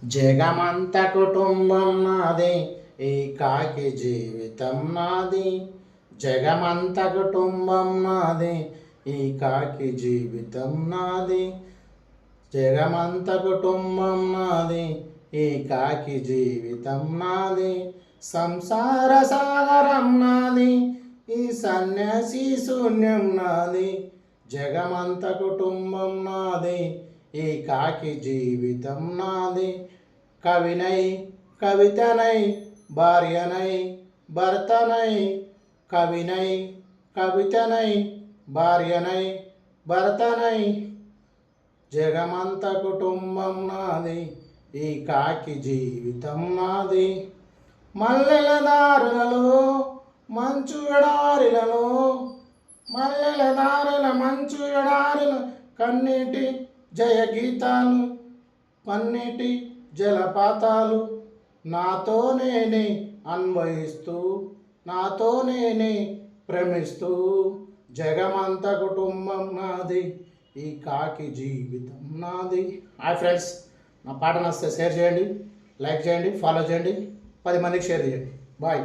జగమంత కుటుంబం నాది, ఈ కాకి జీవితం నాది. జగమంత కుటుంబం నాది, ఈ కాకి జీవితం నాది. జగమంత కుటుంబం నాది, ఈ కాకి జీవితం నాది. సంసార సాగరం నాది, ఈ సన్యాసి శూన్యం నాది. జగమంత కుటుంబం నాది, ఈ కాకి జీవితం నాది. కవినై కవితనై భార్యనై భర్తనై, కవినై కవితనై భార్యనై భర్తనై. జగమంత కుటుంబం నాది, ఈ కాకి జీవితం నాది. మల్లెల దారులలో మంచు ఎడారిలలో, మల్లెల దారుల మంచు ఎడారిల కన్నీటి జయగీతాలు, కన్నీటి జలపాతాలు. నాతో నేనే అన్వయిస్తూ, నాతో నేనే ప్రేమిస్తూ. జగమంత కుటుంబం నాది, ఈ కాకి జీవితం నాది. హాయ్ ఫ్రెండ్స్, నా పాట నచ్చితే షేర్ చేయండి, లైక్ చేయండి, ఫాలో చేయండి, 10 మందికి షేర్ చేయండి. బాయ్.